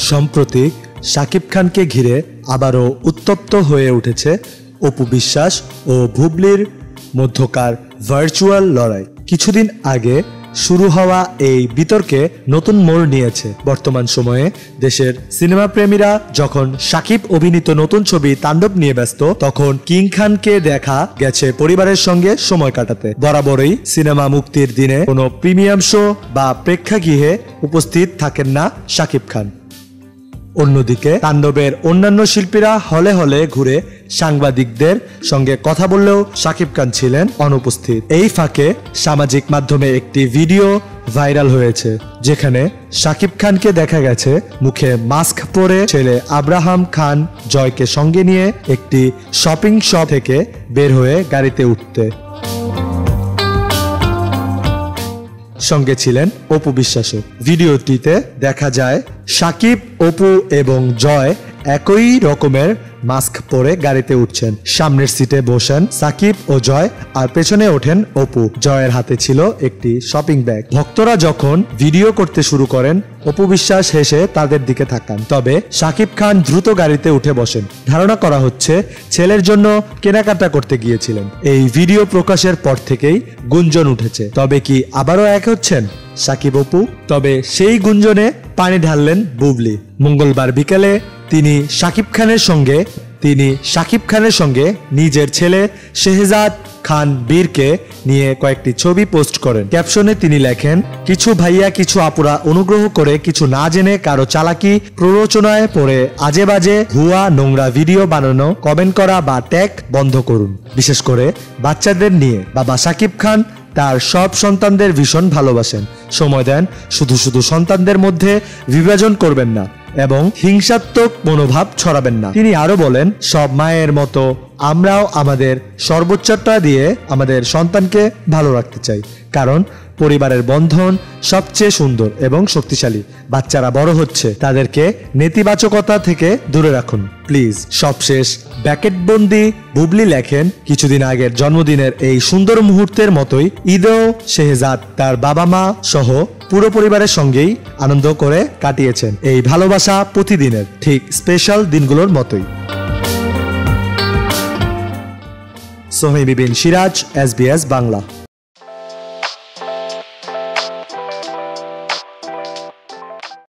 সম্প্রতি শাকিব খানকে ঘিরে আবারও উত্তপ্ত হয়ে উঠেছে অপু বিশ্বাস ও বুবলির মধ্যকার ভার্চুয়াল লড়াই। কিছুদিন আগে শুরু হওয়া এই বিতর্কে নতুন মোড় নিয়েছে। বর্তমান সময়ে দেশের সিনেমা প্রেমীরা যখন শাকিব অভিনীত নতুন ছবি তাণ্ডব নিয়ে ব্যস্ত, তখন কিং খানকে দেখা গেছে পরিবারের সঙ্গে সময় কাটাতে। বরাবরই সিনেমা মুক্তির দিনে কোনো প্রিমিয়াম শো বা প্রেক্ষাগৃহে উপস্থিত থাকেন না শাকিব খান। অন্যদিকে তাণ্ডবের অন্যান্য শিল্পীরা হলে হলে ঘুরে সাংবাদিকদের সঙ্গে কথা বললেও শাকিব খান ছিলেন অনুপস্থিত। এই ফাঁকে সামাজিক মাধ্যমে একটি ভিডিও ভাইরাল হয়েছে, যেখানে শাকিব খানকে দেখা গেছে মুখে মাস্ক পরে ছেলে আব্রাহাম খান জয়কে সঙ্গে নিয়ে একটি শপিং শপ থেকে বের হয়ে গাড়িতে উঠতে। সঙ্গে ছিলেন অপু বিশ্বাসও। ভিডিওটিতে দেখা যায় শাকিব, অপু এবং জয় একই রকমের মাস্ক পরে গাড়িতে উঠছেন। সামনের সিটে বসেন সাকিব ও জয়, আর পেছনে ওঠেন অপু। জয়ের হাতে ছিল একটি শপিং ব্যাগ। ভক্তরা যখন ভিডিও করতে শুরু করেন, অপু বিশ্বাস হেসে তাদের দিকে তাকান। তবে শাকিব খান দ্রুত গাড়িতে উঠে বসেন। ধারণা করা হচ্ছে ছেলের জন্য কেনাকাটা করতে গিয়েছিলেন। এই ভিডিও প্রকাশের পর থেকেই গুঞ্জন উঠেছে, তবে কি আবারও এক হচ্ছেন শাকিব অপু? তবে সেই গুঞ্জনে পানি ঢাললেন বুবলি। মঙ্গলবার বিকেলে তিনি শাকিব খানের সঙ্গে নিজের ছেলে শেহজাদ খান বীরকে নিয়ে কয়েকটি ছবি পোস্ট করেন। ক্যাপশনে তিনি লেখেন, কিছু ভাইয়া কিছু আপুরা অনুগ্রহ করে কিছু না জেনে কারো চালাকি প্ররোচনায় পড়ে আজে বাজে ভুয়া নোংরা ভিডিও বানানো, কমেন্ট করা বা ট্যাগ বন্ধ করুন। বিশেষ করে বাচ্চাদের নিয়ে। বাবা শাকিব খান তার সব সন্তানদের ভীষণ ভালোবাসেন, সময় দেন। শুধু সন্তানদের মধ্যে বিভাজন করবেন না এবং হিংসাত্মক মনোভাব ছড়াবেন না। তিনি আরো বলেন, সব মায়ের মতো আমরাও আমাদের সর্বোচ্চটা দিয়ে আমাদের সন্তানকে ভালো রাখতে চাই, কারণ পরিবারের বন্ধন সবচেয়ে সুন্দর এবং শক্তিশালী। বাচ্চারা বড় হচ্ছে, তাদেরকে নেতিবাচকতা থেকে দূরে রাখুন প্লিজ। সবশেষ ব্যাকেটবন্দি বুবলি লেখেন, কিছুদিন আগের জন্মদিনের এই সুন্দর মুহূর্তের মতোই ঈদেও শেহজাদ তার বাবা মা সহ পুরো পরিবারের সঙ্গেই আনন্দ করে কাটিয়েছেন। এই ভালোবাসা প্রতিদিনের, ঠিক স্পেশাল দিনগুলোর মতোই। সোহেল বিন সিরাজ, SBS বাংলা।